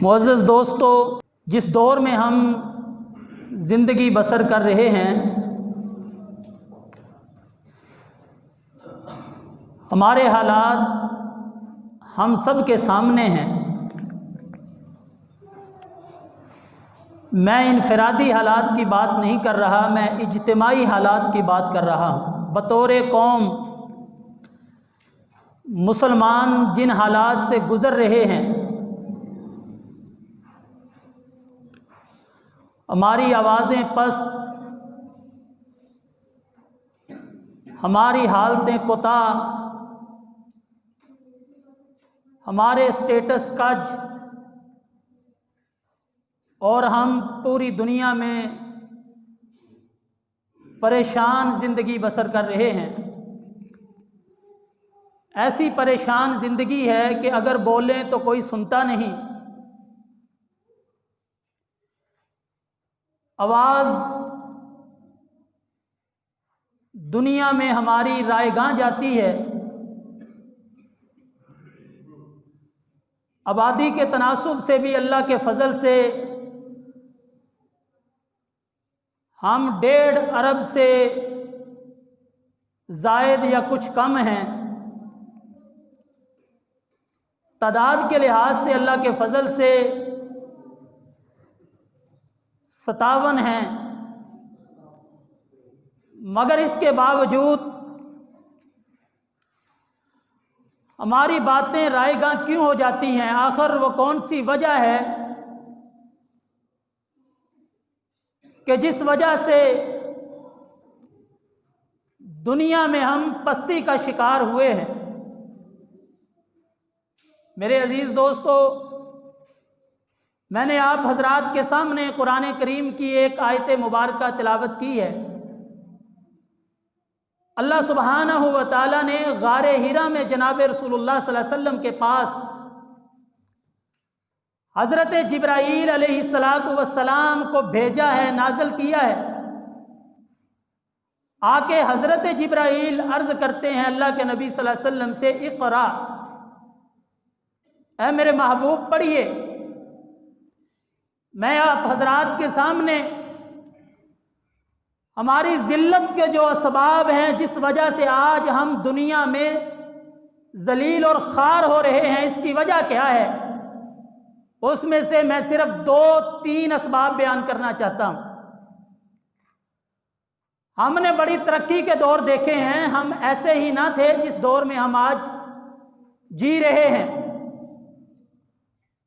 معزز دوستو، جس دور میں ہم زندگی بسر کر رہے ہیں، ہمارے حالات ہم سب کے سامنے ہیں۔ میں انفرادی حالات کی بات نہیں کر رہا، میں اجتماعی حالات کی بات کر رہا ہوں۔ بطور قوم مسلمان جن حالات سے گزر رہے ہیں، ہماری آوازیں پست، ہماری حالتیں کوتاہ، ہمارے اسٹیٹس کج، اور ہم پوری دنیا میں پریشان زندگی بسر کر رہے ہیں۔ ایسی پریشان زندگی ہے کہ اگر بولیں تو کوئی سنتا نہیں، آواز دنیا میں ہماری رائیگاں جاتی ہے۔ آبادی کے تناسب سے بھی اللہ کے فضل سے ہم 1.5 ارب سے زائد یا کچھ کم ہیں۔ تعداد کے لحاظ سے اللہ کے فضل سے 57 ہیں، مگر اس کے باوجود ہماری باتیں رائیگاں کیوں ہو جاتی ہیں؟ آخر وہ کون سی وجہ ہے کہ جس وجہ سے دنیا میں ہم پستی کا شکار ہوئے ہیں؟ میرے عزیز دوستو، میں نے آپ حضرات کے سامنے قرآن کریم کی ایک آیت مبارکہ تلاوت کی ہے۔ اللہ سبحانہ و تعالیٰ نے غار حرا میں جناب رسول اللہ صلی اللہ علیہ وسلم کے پاس حضرت جبرائیل علیہ السلام کو بھیجا ہے، نازل کیا ہے۔ آ کے حضرت جبرائیل عرض کرتے ہیں اللہ کے نبی صلی اللہ علیہ وسلم سے، اقرا، اے میرے محبوب پڑھیے۔ میں آپ حضرات کے سامنے ہماری ذلت کے جو اسباب ہیں، جس وجہ سے آج ہم دنیا میں ذلیل اور خوار ہو رہے ہیں، اس کی وجہ کیا ہے، اس میں سے میں صرف 2-3 اسباب بیان کرنا چاہتا ہوں۔ ہم نے بڑی ترقی کے دور دیکھے ہیں، ہم ایسے ہی نہ تھے جس دور میں ہم آج جی رہے ہیں۔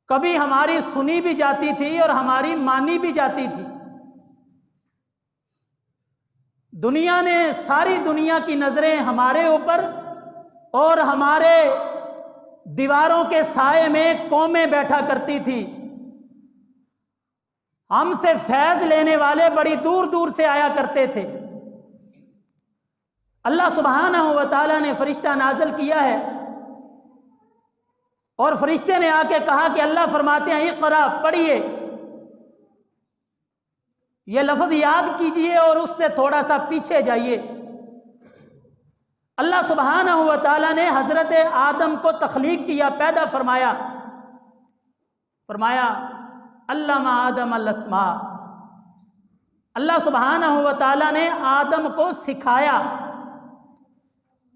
کبھی ہماری سنی بھی جاتی تھی اور ہماری مانی بھی جاتی تھی۔ دنیا نے، ساری دنیا کی نظریں ہمارے اوپر اور ہمارے دیواروں کے سائے میں قومیں بیٹھا کرتی تھی۔ ہم سے فیض لینے والے بڑی دور دور سے آیا کرتے تھے۔ اللہ سبحانہ و تعالیٰ نے فرشتہ نازل کیا ہے، اور فرشتے نے آ کے کہا کہ اللہ فرماتے ہیں اقرا، پڑھیے۔ یہ لفظ یاد کیجئے اور اس سے تھوڑا سا پیچھے جائیے۔ اللہ سبحانہ و تعالیٰ نے حضرت آدم کو تخلیق کیا، پیدا فرمایا علم آدم الاسماء۔ اللہ سبحانہ و تعالیٰ نے آدم کو سکھایا۔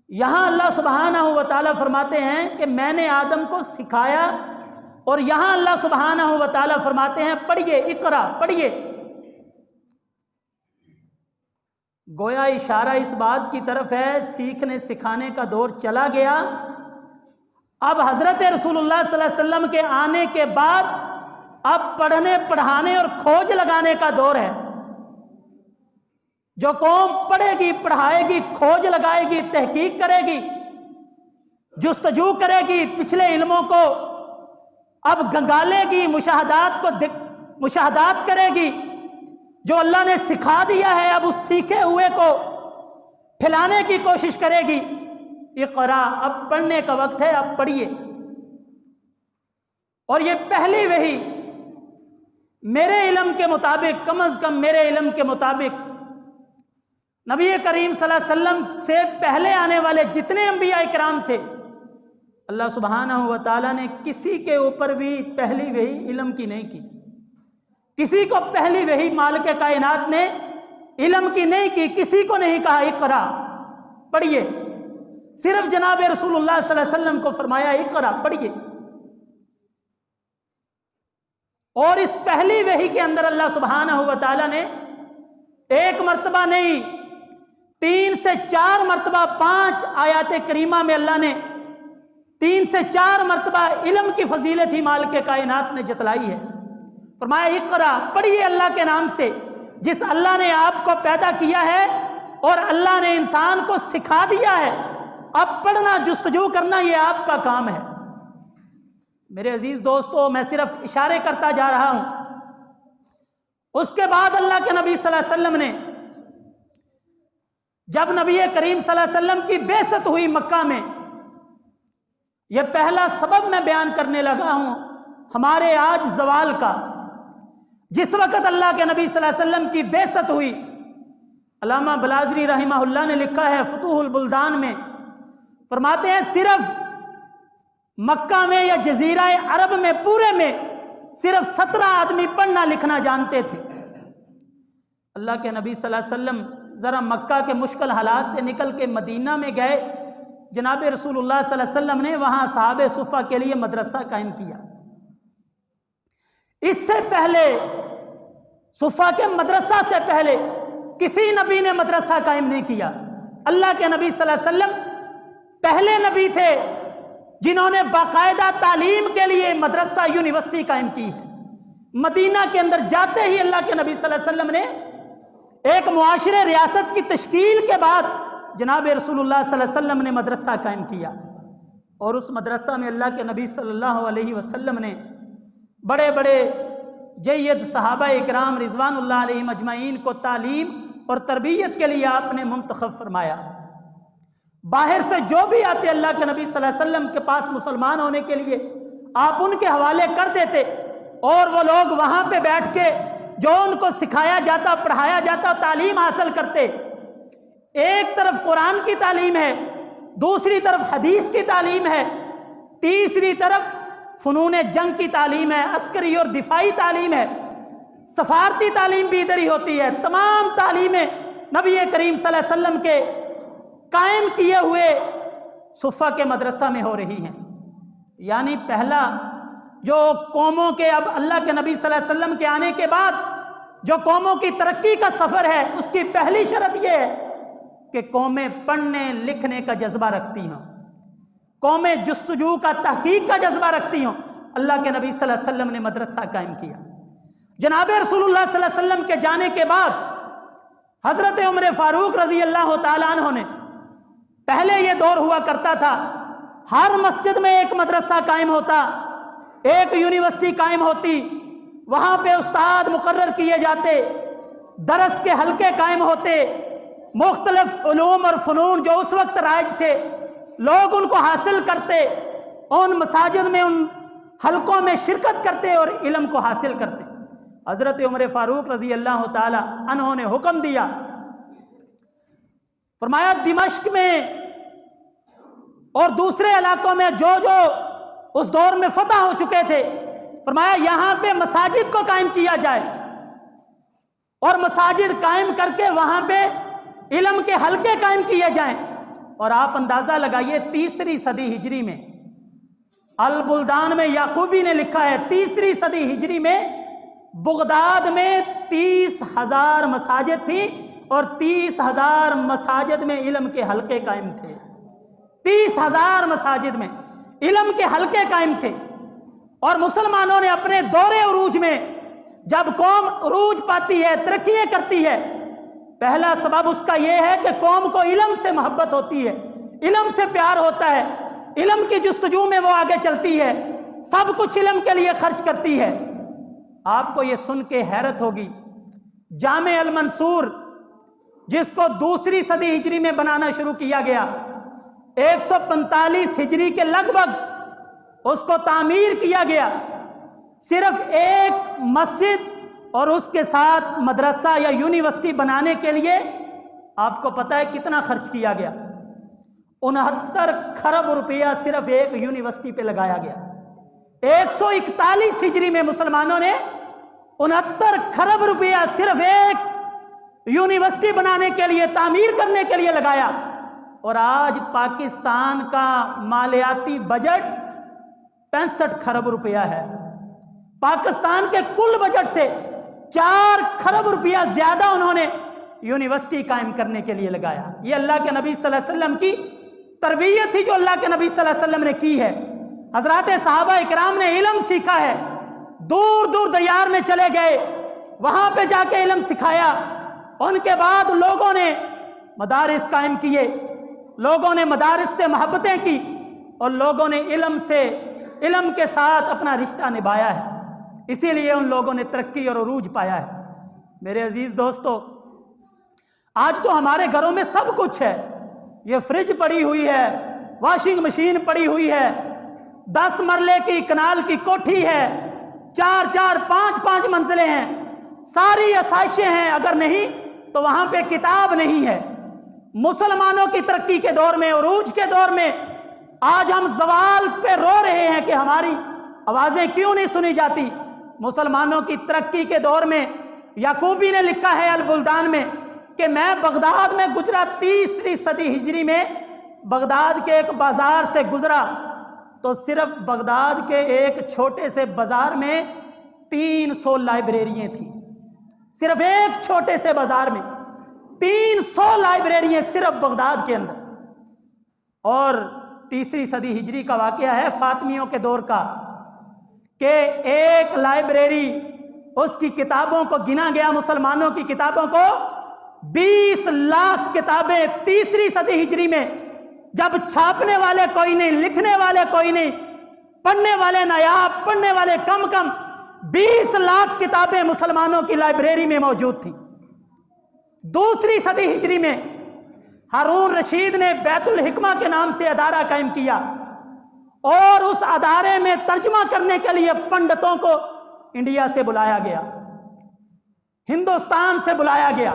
یہاں اللہ سبحانہ و تعالیٰ فرماتے ہیں کہ میں نے آدم کو سکھایا، اور یہاں اللہ سبحانہ و تعالیٰ فرماتے ہیں پڑھیے، اقرا، پڑھیے۔ گویا اشارہ اس بات کی طرف ہے، سیکھنے سکھانے کا دور چلا گیا۔ اب حضرت رسول اللہ صلی اللہ علیہ وسلم کے آنے کے بعد اب پڑھنے، پڑھانے اور کھوج لگانے کا دور ہے۔ جو قوم پڑھے گی، پڑھائے گی، کھوج لگائے گی، تحقیق کرے گی، جستجو کرے گی، پچھلے علموں کو اب گنگالے گی، مشاہدات کرے گی، جو اللہ نے سکھا دیا ہے اب اس سیکھے ہوئے کو پھیلانے کی کوشش کرے گی۔ اقرا، اب پڑھنے کا وقت ہے، اب پڑھیے۔ اور یہ پہلی وحی میرے علم کے مطابق، کم از کم میرے علم کے مطابق، نبی کریم صلی اللہ علیہ وسلم سے پہلے آنے والے جتنے انبیاء کرام تھے، اللہ سبحانہ و تعالیٰ نے کسی کے اوپر بھی پہلی وحی علم کی نہیں کی. کسی کو پہلی وحی مالک کائنات نے علم کی نہیں کی. کسی کو نہیں کہا اقرا پڑھیے. صرف جناب رسول اللہ صلی اللہ علیہ وسلم کو فرمایا اقرا پڑھیے. اور اس پہلی وحی کے اندر اللہ سبحانہ و تعالیٰ نے ایک مرتبہ نہیں 3 سے 4 مرتبہ 5 آیات کریمہ میں اللہ نے 3 سے 4 مرتبہ علم کی فضیلت ہی مالک کائنات نے جتلائی ہے. فرمایا اقرا پڑھیے اللہ کے نام سے جس اللہ نے آپ کو پیدا کیا ہے اور اللہ نے انسان کو سکھا دیا ہے. اب پڑھنا جستجو کرنا یہ آپ کا کام ہے. میرے عزیز دوستو میں صرف اشارے کرتا جا رہا ہوں. اس کے بعد اللہ کے نبی صلی اللہ علیہ وسلم نے جب نبی کریم صلی اللہ علیہ وسلم کی بعثت ہوئی مکہ میں، یہ پہلا سبب میں بیان کرنے لگا ہوں ہمارے آج زوال کا. جس وقت اللہ کے نبی صلی اللہ علیہ وسلم کی بعثت ہوئی، علامہ بلازری رحمہ اللہ نے لکھا ہے فتوح البلدان میں، فرماتے ہیں صرف مکہ میں یا جزیرہ عرب میں پورے میں صرف 17 آدمی پڑھنا لکھنا جانتے تھے. اللہ کے نبی صلی اللہ علیہ وسلم ذرا مکہ کے مشکل حالات سے نکل کے مدینہ میں گئے. جناب رسول اللہ صلی اللہ علیہ وسلم نے وہاں اصحاب صفہ کے لیے مدرسہ قائم کیا. اس سے پہلے صفہ کے مدرسہ سے پہلے کسی نبی نے مدرسہ قائم نہیں کیا. اللہ کے نبی صلی اللہ علیہ وسلم پہلے نبی تھے جنہوں نے باقاعدہ تعلیم کے لیے مدرسہ یونیورسٹی قائم کی ہے. مدینہ کے اندر جاتے ہی اللہ کے نبی صلی اللہ علیہ وسلم نے ایک معاشرے ریاست کی تشکیل کے بعد جناب رسول اللہ صلی اللہ علیہ وسلم نے مدرسہ قائم کیا. اور اس مدرسہ میں اللہ کے نبی صلی اللہ علیہ وسلم نے بڑے بڑے جید صحابہ اکرام رضوان اللہ علیہم اجمعین کو تعلیم اور تربیت کے لیے آپ نے منتخب فرمایا. باہر سے جو بھی آتے اللہ کے نبی صلی اللہ علیہ وسلم کے پاس مسلمان ہونے کے لیے آپ ان کے حوالے کر دیتے اور وہ لوگ وہاں پہ بیٹھ کے جو ان کو سکھایا جاتا پڑھایا جاتا تعلیم حاصل کرتے. ایک طرف قرآن کی تعلیم ہے، دوسری طرف حدیث کی تعلیم ہے، تیسری طرف فنون جنگ کی تعلیم ہے، عسکری اور دفاعی تعلیم ہے، سفارتی تعلیم بھی ادھر ہی ہوتی ہے. تمام تعلیمیں نبی کریم صلی اللہ علیہ وسلم کے قائم کیے ہوئے صفہ کے مدرسہ میں ہو رہی ہیں. یعنی پہلا جو قوموں کے اب اللہ کے نبی صلی اللہ علیہ وسلم کے آنے کے بعد جو قوموں کی ترقی کا سفر ہے اس کی پہلی شرط یہ ہے کہ قومیں پڑھنے لکھنے کا جذبہ رکھتی ہوں، قومیں جستجو کا تحقیق کا جذبہ رکھتی ہوں. اللہ کے نبی صلی اللہ علیہ وسلم نے مدرسہ قائم کیا. جناب رسول اللہ صلی اللہ علیہ وسلم کے جانے کے بعد حضرت عمر فاروق رضی اللہ تعالیٰ عنہ نے، پہلے یہ دور ہوا کرتا تھا ہر مسجد میں ایک مدرسہ قائم ہوتا، ایک یونیورسٹی قائم ہوتی، وہاں پہ استاد مقرر کیے جاتے، درس کے حلقے قائم ہوتے، مختلف علوم اور فنون جو اس وقت رائج تھے لوگ ان کو حاصل کرتے، ان مساجد میں ان حلقوں میں شرکت کرتے اور علم کو حاصل کرتے. حضرت عمر فاروق رضی اللہ تعالی عنہ نے حکم دیا، فرمایا دمشق میں اور دوسرے علاقوں میں جو جو اس دور میں فتح ہو چکے تھے، فرمایا یہاں پہ مساجد کو قائم کیا جائے اور مساجد قائم کر کے وہاں پہ علم کے حلقے قائم کیے جائیں. اور آپ اندازہ لگائیے 3 صدی ہجری میں البلدان میں یعقوبی نے لکھا ہے 3 صدی ہجری میں بغداد میں 30,000 مساجد تھیں اور 30,000 مساجد میں علم کے حلقے قائم تھے. 30,000 مساجد میں علم کے حلقے قائم تھے. اور مسلمانوں نے اپنے دور عروج میں جب قوم عروج پاتی ہے ترقیاں کرتی ہے پہلا سبب اس کا یہ ہے کہ قوم کو علم سے محبت ہوتی ہے، علم سے پیار ہوتا ہے، علم کی جستجو میں وہ آگے چلتی ہے، سب کچھ علم کے لیے خرچ کرتی ہے. آپ کو یہ سن کے حیرت ہوگی جامع المنصور جس کو 2 صدی ہجری میں بنانا شروع کیا گیا، 145 ہجری کے لگ بھگ اس کو تعمیر کیا گیا. صرف ایک مسجد اور اس کے ساتھ مدرسہ یا یونیورسٹی بنانے کے لیے آپ کو پتہ ہے کتنا خرچ کیا گیا. 69 खरब रुपया सिर्फ एक यूनिवर्सिटी पे लगाया गया। 141 हिजरी में मुसलमानों ने 69 खरब रुपया सिर्फ एक यूनिवर्सिटी बनाने के लिए, तामीर करने के लिए लगाया। और आज पाकिस्तान का मालियाती बजट 65 खरब रुपया है। पाकिस्तान के कुल बजट से 4 खरब रुपया ज्यादा उन्होंने यूनिवर्सिटी कायम करने के लिए लगाया। ये अल्लाह के नबी सल्लल्लाहु अलैहि वसल्लम की तरबियत थी जो अल्लाह के नबी सल्लल्लाहु अलैहि वसल्लम ने की है। हजरत सहाबा इकराम ने इल्म सीखा है, दूर दूर दरियार में चले गए, वहां पे जाके इल्म सिखाया। उनके बाद लोगों ने मदारिस कायम किए, लोगों ने मदारिस से मोहब्बतें की और लोगों ने इल्म के साथ अपना रिश्ता निभाया है। इसीलिए उन लोगों ने तरक्की और उरूज पाया है। मेरे अजीज दोस्तों, आज तो हमारे घरों में सब कुछ है। ये फ्रिज पड़ी हुई है, वॉशिंग मशीन पड़ी हुई है, 10 मरले की कनाल की कोठी है, 4-4, 5-5 मंजिलें हैं, सारी आसाइशें हैं। अगर नहीं तो वहां पे किताब नहीं है। मुसलमानों की तरक्की के दौर में, उरूज के दौर में आज हम ज़वाल पे रो रहे हैं कि हमारी आवाज़ें क्यों नहीं सुनी जाती। मुसलमानों की तरक्की के दौर में याकूबी ने लिखा है अल बुल्दान में कि मैं बगदाद में गुजरा, 3री सदी हिजरी में बगदाद के एक बाजार से गुजरा तो सिर्फ बगदाद के एक छोटे से बाजार में 300 लाइब्रेरियां थी। सिर्फ एक छोटे से बाजार में 300 लाइब्रेरियां सिर्फ बगदाद के अंदर। और 3री सदी हिजरी का वाकया है फातिमियों के दौर का कि एक लाइब्रेरी, उसकी किताबों को गिना गया, मुसलमानों की किताबों को 20 लाख किताबें 3री सदी हिजरी में, जब छापने वाले कोई नहीं, लिखने वाले कोई नहीं, पढ़ने वाले नायाब, पढ़ने वाले कम कम, 20 लाख किताबें मुसलमानों की लाइब्रेरी में मौजूद थी। 2री सदी हिजरी में हारून रशीद ने बैतुल हिकमा के नाम से अदारा कायम किया और उस अदारे में तर्जुमा करने के लिए पंडितों को इंडिया से बुलाया गया, हिंदुस्तान से बुलाया गया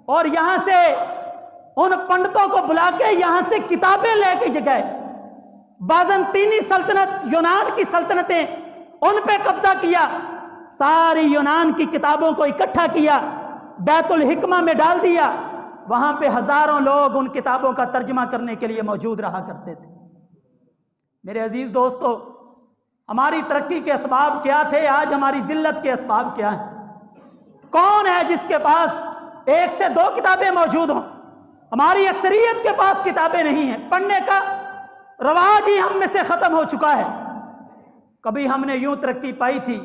और यहां से उन पंडितों को बुला के यहां से किताबें लेके गए। बाजंतीनी सल्तनत, यूनान की सल्तनतें, उन पे कब्जा किया, सारी यूनान की किताबों को इकट्ठा किया, बैतुल हिकमा में डाल दिया। वहां पे हजारों लोग उन किताबों का तर्जुमा करने के लिए मौजूद रहा करते थे। मेरे अजीज दोस्तों, हमारी तरक्की के असबाब क्या थे, आज हमारी जिल्लत के असबाब क्या हैं? कौन है जिसके पास 1 से 2 किताबें मौजूद हों? हमारी अक्सरियत के पास किताबें नहीं हैं। पढ़ने का रवाज ही हम में से खत्म हो चुका है। कभी हमने यूं तरक्की पाई थी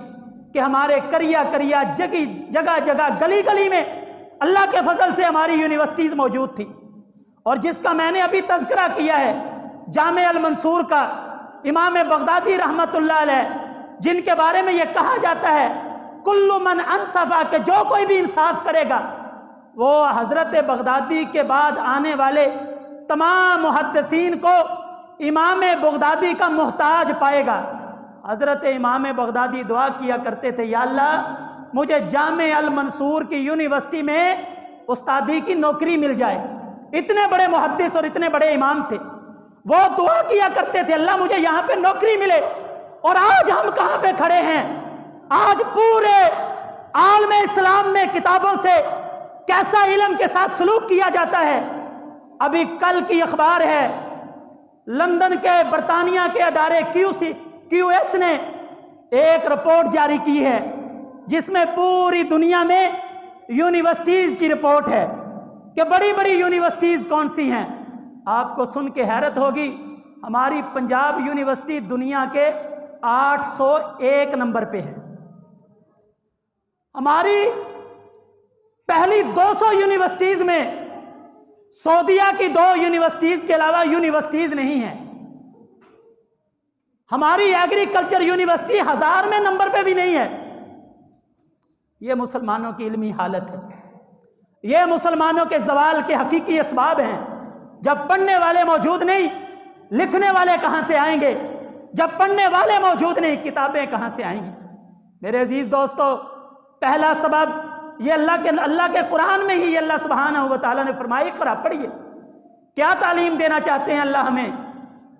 कि हमारे करिया करिया जगह जगह गली गली में अल्लाह के फजल से हमारी यूनिवर्सिटीज मौजूद थी। और जिसका मैंने अभी तज़किरा किया है, जामे अल मंसूर का इमाम बगदादी रहमतुल्लाह अलैह, जिनके बारे में यह कहा जाता है कुल्लु मन अनसफा, के जो कोई भी इंसाफ करेगा वो हजरत बगदादी के बाद आने वाले तमाम मुहद्दिसीन को इमाम बगदादी का मोहताज पाएगा। हजरत इमाम बगदादी दुआ किया करते थे, या अल्लाह मुझे जामे अल मंसूर की यूनिवर्सिटी में उस्तादी की नौकरी मिल जाए। इतने बड़े मुहद्दिस और इतने बड़े इमाम थे, वो दुआ किया करते थे अल्लाह मुझे यहाँ पे नौकरी मिले। और आज हम कहाँ पे खड़े हैं? आज पूरे आलम इस्लाम में किताबों से कैसा इल्म के साथ सलूक किया जाता है। अभी कल की अखबार है, लंदन के बरतानिया के अदारे QS ने एक रिपोर्ट जारी की है जिसमें पूरी दुनिया में यूनिवर्सिटीज की रिपोर्ट है कि बड़ी बड़ी यूनिवर्सिटीज कौन सी हैं। आपको सुन के हैरत होगी, हमारी पंजाब यूनिवर्सिटी दुनिया के 801 नंबर पे है। हमारी पहली 200 यूनिवर्सिटीज में सऊदीया की 2 यूनिवर्सिटीज के अलावा यूनिवर्सिटीज नहीं है। हमारी एग्रीकल्चर यूनिवर्सिटी 1000 में नंबर पे भी नहीं है। यह मुसलमानों की इल्मी हालत है, यह मुसलमानों के ज़वाल के हकीकी असबाब हैं। जब पढ़ने वाले मौजूद नहीं, लिखने वाले कहां से आएंगे? जब पढ़ने वाले मौजूद नहीं, किताबें कहां से आएंगी? मेरे अजीज दोस्तों, पहला सबब ये अल्लाह के कुरान में ही अल्लाह सुब्हानहू व तआला ने फरमाया, इक़रा, पढ़िए क्या तालीम देना चाहते हैं अल्लाह हमें?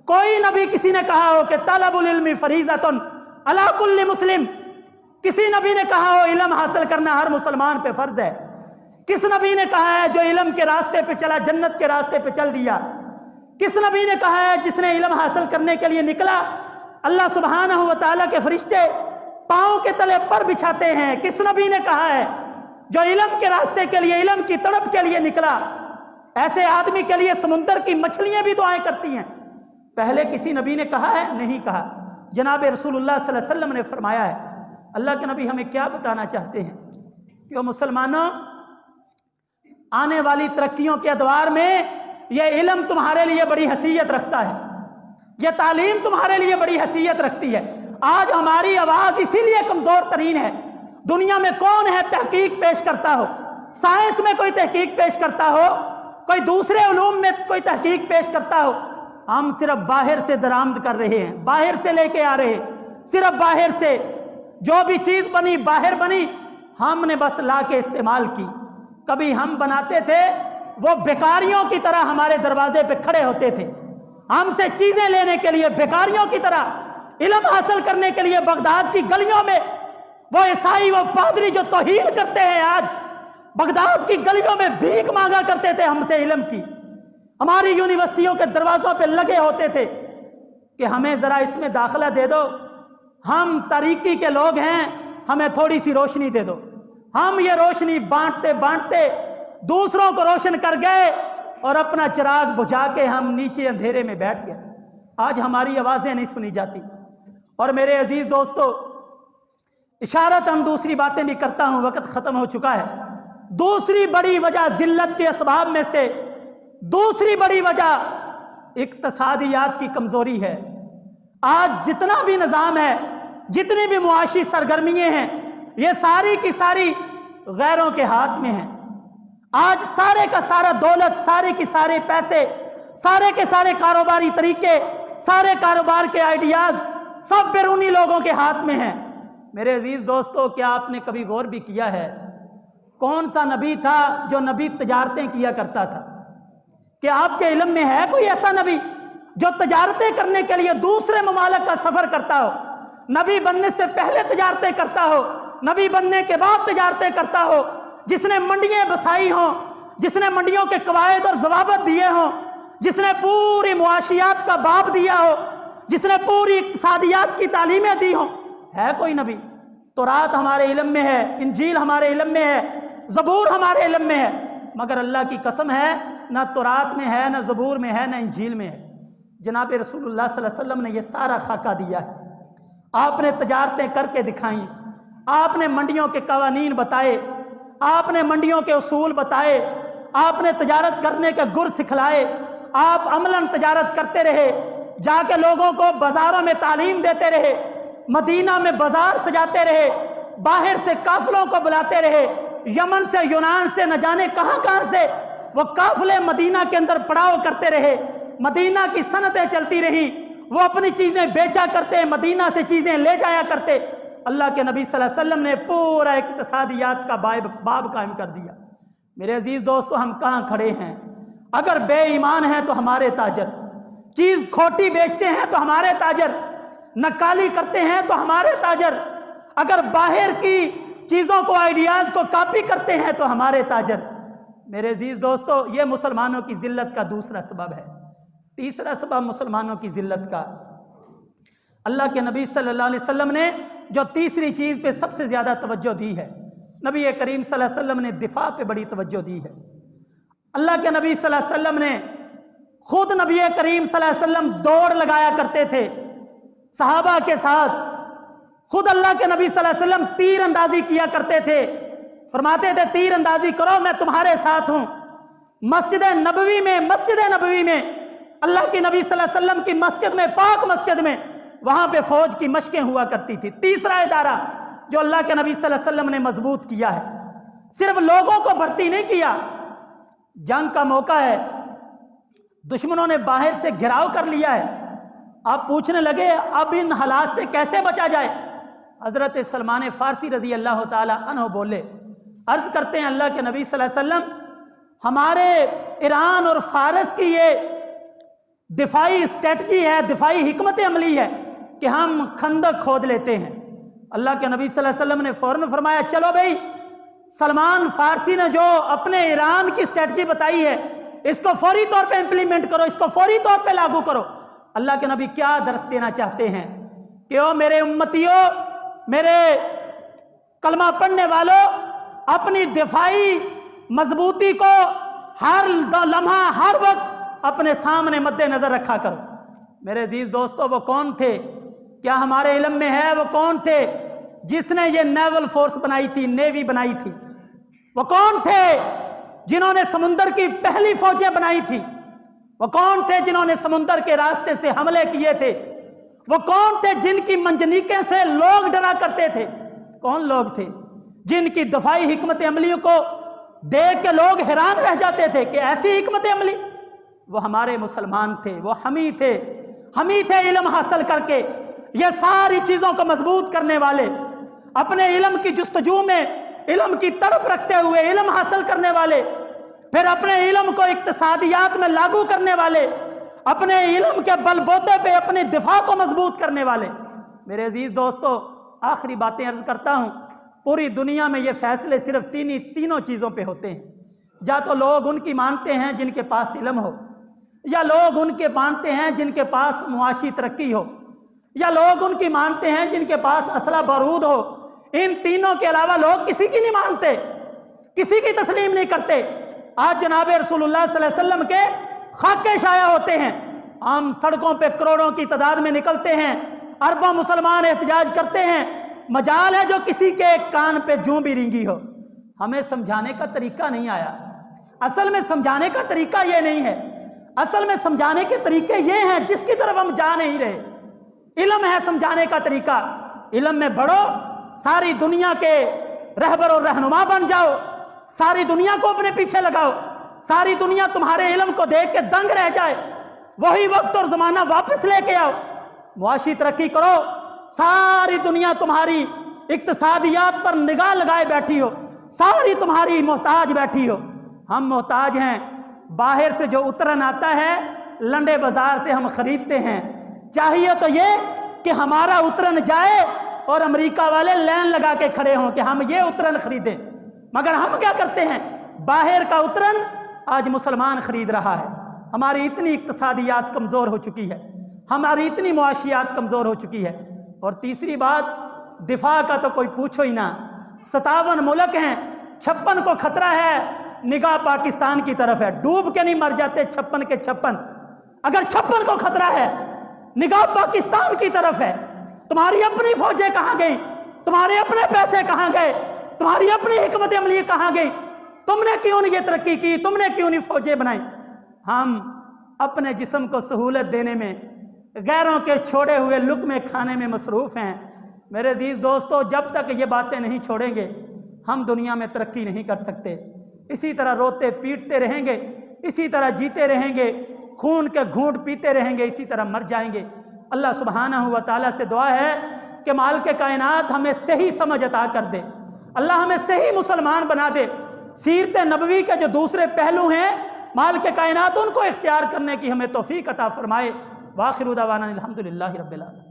कोई नबी किसी ने कहा हो कि तलबुल इल्मी फरीज़तुन अला कुल्ली मुस्लिम, किसी नबी ने कहा हो इल्म हासिल करना हर मुसलमान पे फर्ज है? किस नबी ने कहा है जो इल्म के रास्ते पे चला जन्नत के रास्ते पे चल दिया? किस नबी ने कहा है जिसने इल्म हासिल करने के लिए निकला अल्लाह सुब्हानहू व तआला के फरिश्ते पाँव के तले पर बिछाते हैं? किस नबी ने कहा है जो इल्म के रास्ते के लिए इल्म की तड़प के लिए निकला, ऐसे आदमी के लिए समुंदर की मछलियां भी दुआएं करती हैं? पहले किसी नबी ने कहा है? नहीं कहा। जनाब रसूलुल्लाह सल्लल्लाहु अलैहि वसल्लम ने फरमाया है। अल्लाह के नबी हमें क्या बताना चाहते हैं कि वो मुसलमानों, आने वाली तरक्कियों के अदवार में ये इल्म तुम्हारे लिए बड़ी हैसियत रखता है, ये तालीम तुम्हारे लिए बड़ी हैसियत रखती है। आज हमारी आवाज़ इसीलिए कमज़ोर तरीन है। दुनिया में कौन है तहकीक पेश करता हो? साइंस में कोई तहकीक पेश करता हो, कोई दूसरे उलूम में कोई तहकीक पेश करता हो? हम सिर्फ बाहर से दरामद कर रहे हैं, बाहर से लेके आ रहे हैं, सिर्फ बाहर से जो भी चीज़ बनी बाहर बनी, हमने बस ला के इस्तेमाल की। कभी हम बनाते थे, वो बेकारियों की तरह हमारे दरवाजे पे खड़े होते थे, हमसे चीज़ें लेने के लिए बेकारियों की तरह, इल्म हासिल करने के लिए बगदाद की गलियों में वो ईसाई, वो पादरी जो तौहीन करते हैं, आज बगदाद की गलियों में भीख मांगा करते थे हमसे इल्म की। हमारी यूनिवर्सिटियों के दरवाज़ों पे लगे होते थे कि हमें ज़रा इसमें दाखिला दे दो, हम तारीकी के लोग हैं, हमें थोड़ी सी रोशनी दे दो। हम ये रोशनी बांटते बांटते दूसरों को रोशन कर गए और अपना चिराग बुझा के हम नीचे अंधेरे में बैठ गए। आज हमारी आवाज़ें नहीं सुनी जाती। और मेरे अजीज़ दोस्तों, इशारतन दूसरी बातें भी करता हूँ, वक्त ख़त्म हो चुका है। दूसरी बड़ी वजह ज़िल्लत के असबाब में से दूसरी बड़ी वजह इक्तसादियात की कमज़ोरी है। आज जितना भी निज़ाम है, जितनी भी मुआशी सरगर्मियाँ हैं, ये सारी की सारी गैरों के हाथ में हैं। आज सारे का सारा दौलत, सारे के सारे पैसे, सारे के सारे कारोबारी तरीके, सारे कारोबार के आइडियाज़ सब बैरूनी लोगों के हाथ में हैं। मेरे अजीज़ दोस्तों, क्या आपने कभी गौर भी किया है कौन सा नबी था जो नबी तजारतें किया करता था? क्या आपके इल्म में है कोई ऐसा नबी जो तजारतें करने के लिए दूसरे ममालिक का सफ़र करता हो? नबी बनने से पहले तजारतें करता हो, नबी बनने के बाद तजारतें करता हो, जिसने मंडियाँ बसाई हों, जिसने मंडियों के कवायद और ज़वाबित दिए हों, जिसने पूरी मुआशियात का बाब दिया हो, जिसने पूरी इक्तिसादियात की तालीमें दी हों? है कोई नबी? तौरात हमारे इल्म में है, इंजील हमारे इल्म में है, ज़बूर हमारे इल्म में है, मगर अल्लाह की कसम है ना तौरात में है, ना ज़बूर में है, ना इंजील में है। जनाब रसूलुल्लाह सल्लल्लाहु अलैहि वसल्लम ने यह सारा खाका दिया है। आपने तजारतें करके दिखाई, आपने मंडियों के कवानीन बताए, आपने मंडियों के उसूल बताए, आपने तजारत करने के गुर सिखलाए, आप अमलन तजारत करते रहे, जाके लोगों को बाज़ारों में तालीम देते रहे, मदीना में बाज़ार सजाते रहे, बाहर से काफिलों को बुलाते रहे, यमन से यूनान से न जाने कहाँ कहाँ से वो काफिले मदीना के अंदर पड़ाव करते रहे, मदीना की सनतें चलती रही, वो अपनी चीज़ें बेचा करते, मदीना से चीज़ें ले जाया करते। अल्लाह के नबी सल्लल्लाहु अलैहि वसल्लम ने पूरा इक्तिसादियात का बाब कायम कर दिया। मेरे अजीज़ दोस्तों, हम कहाँ खड़े हैं? अगर बेईमान हैं तो हमारे ताजर, चीज़ खोटी बेचते हैं तो हमारे ताजर, नकाली करते हैं तो हमारे ताजर, अगर बाहर की चीज़ों को, आइडियाज़ को कॉपी करते हैं तो हमारे ताजर। मेरे अजीज़ दोस्तों, ये मुसलमानों की ज़िल्लत का दूसरा सबब है। तीसरा सबब मुसलमानों की ज़िल्लत का, अल्लाह के नबी सल्लल्लाहु अलैहि वसल्लम ने जो तीसरी चीज़ पे सबसे ज़्यादा तवज्जो दी है, नबी करीम सल्लल्लाहु अलैहि वसल्लम ने दिफा पे बड़ी तवज्जो दी है। अल्लाह के नबी सल्लल्लाहु अलैहि वसल्लम ने खुद नबी करीम सल्लल्लाहु अलैहि वसल्लम दौड़ लगाया करते थे सहाबा के साथ। खुद अल्लाह के नबी सल्लल्लाहु अलैहि वसल्लम तीर अंदाजी किया करते थे, फरमाते थे तीर अंदाजी करो, मैं तुम्हारे साथ हूँ। मस्जिद नबवी में अल्लाह के नबी सल्लल्लाहु अलैहि वसल्लम की मस्जिद में, पाक मस्जिद में, वहाँ पे फौज की मशकें हुआ करती थी। तीसरा इदारा जो अल्लाह के नबी सल्लल्लाहु अलैहि वसल्लम ने मजबूत किया है, सिर्फ लोगों को भर्ती नहीं किया, जंग का मौका है, दुश्मनों ने बाहर से घिराव कर लिया है, आप पूछने लगे अब इन हालात से कैसे बचा जाए? हज़रत सलमान फ़ारसी रज़ी अल्लाह ताला अन्हु बोले, अर्ज़ करते हैं अल्लाह के नबी सल्लल्लाहु अलैहि वसल्लम, हमारे ईरान और फारस की ये दिफाई स्ट्रेटजी है, दिफाई हिकमत अमली है कि हम खंदक खोद लेते हैं। अल्लाह के नबी सल्लल्लाहु अलैहि वसल्लम ने फ़ौरन फरमाया, चलो भाई, सलमान फारसी ने जो अपने ईरान की स्ट्रेटजी बताई है, इसको फौरी तौर पे इम्प्लीमेंट करो, इसको फौरी तौर पे लागू करो। अल्लाह के नबी क्या दर्स देना चाहते हैं कि ओ मेरे उम्मतियों, मेरे कलमा पढ़ने वालों, अपनी दिफाई मजबूती को हर लम्हा, हर वक्त अपने सामने मद्देनजर रखा करो। मेरे अजीज दोस्तों, वो कौन थे? क्या हमारे इल्म में है वो कौन थे जिसने ये नेवल फोर्स बनाई थी, नेवी बनाई थी? वो कौन थे जिन्होंने समुंदर की पहली फौजें बनाई थी? वो कौन थे जिन्होंने समुंदर के रास्ते से हमले किए थे? वो कौन थे जिनकी मंजनीकें से लोग डरा करते थे? कौन लोग थे जिनकी दफाई हिकमत अमली को देख के लोग हैरान रह जाते थे कि ऐसी हिकमत अमली? वो हमारे मुसलमान थे, वो हम ही थे इल्म हासिल करके ये सारी चीज़ों को मजबूत करने वाले, अपने इल्म की जुस्तजू में इल्म की तड़प रखते हुए इल्म हासिल करने वाले, फिर अपने इल्म को इक्तिसादियात में लागू करने वाले, अपने इल्म के बलबूते पे अपने दिफा को मजबूत करने वाले। मेरे अजीज दोस्तों, आखिरी बातें अर्ज करता हूँ। पूरी दुनिया में ये फैसले सिर्फ तीनों चीज़ों पे होते हैं। या तो लोग उनकी मानते हैं जिनके पास इल्म हो, या लोग उनके मानते हैं जिनके पास मुआशी तरक्की हो, या लोग उनकी मानते हैं जिनके पास असला बारूद हो। इन तीनों के अलावा लोग किसी की नहीं मानते, किसी की तस्लीम नहीं करते। आज जनाब रसूलुल्लाह सल्लल्लाहु अलैहि वसल्लम के खाके शाया होते हैं, हम सड़कों पे करोड़ों की तादाद में निकलते हैं, अरबों मुसलमान एहतजाज करते हैं, मजाल है जो किसी के कान पे जूं भी रिंगी हो। हमें समझाने का तरीका नहीं आया। असल में समझाने का तरीका ये नहीं है, असल में समझाने के तरीके ये हैं जिसकी तरफ हम जा नहीं रहे। इल्म है समझाने का तरीका। इल्म में बढ़ो, सारी दुनिया के रहबर और रहनुमा बन जाओ, सारी दुनिया को अपने पीछे लगाओ, सारी दुनिया तुम्हारे इल्म को देख के दंग रह जाए। वही वक्त और जमाना वापस लेके आओ, मुआशी तरक्की करो, सारी दुनिया तुम्हारी इक्तिसादियात पर निगाह लगाए बैठी हो, सारी तुम्हारी मोहताज बैठी हो। हम मोहताज हैं, बाहर से जो उतरन आता है लंडे बाजार से हम खरीदते हैं। चाहिए तो ये कि हमारा उतरन जाए और अमेरिका वाले लाइन लगा के खड़े हों कि हम ये उतरन खरीदें, मगर हम क्या करते हैं? बाहर का उतरन आज मुसलमान खरीद रहा है। हमारी इतनी इक्तिसादियात कमज़ोर हो चुकी है, हमारी इतनी मुआशियात कमज़ोर हो चुकी है। और तीसरी बात, दिफा का तो कोई पूछो ही ना। 57 मुल्क हैं, 56 को खतरा है, निगाह पाकिस्तान की तरफ है। डूब के नहीं मर जाते 56 के 56। अगर 56 को खतरा है, निगाह पाकिस्तान की तरफ है, तुम्हारी अपनी फौजें कहाँ गई? तुम्हारे अपने पैसे कहाँ गए? तुम्हारी अपनी हिकमत अमली कहाँ गई? तुमने क्यों नहीं ये तरक्की की? तुमने क्यों नहीं फौजें बनाई? हम अपने जिस्म को सहूलत देने में, गैरों के छोड़े हुए लुक़्मे खाने में मसरूफ़ हैं। मेरे अजीज़ दोस्तों, जब तक ये बातें नहीं छोड़ेंगे हम दुनिया में तरक्की नहीं कर सकते। इसी तरह रोते पीटते रहेंगे, इसी तरह जीते रहेंगे, खून के घूंट पीते रहेंगे, इसी तरह मर जाएंगे। अल्लाह सुब्हानहू व तआला से दुआ है कि मालिक कायनात हमें सही समझ अता कर दे, अल्लाह हमें सही मुसलमान बना दे। सीरत नबवी के जो दूसरे पहलू हैं, मालिक कायनात उनको इख्तियार करने की हमें तौफीक अता फरमाए। वाखिरु दावाना अल्हम्दुलिल्लाहि रब्बिल आलमीन।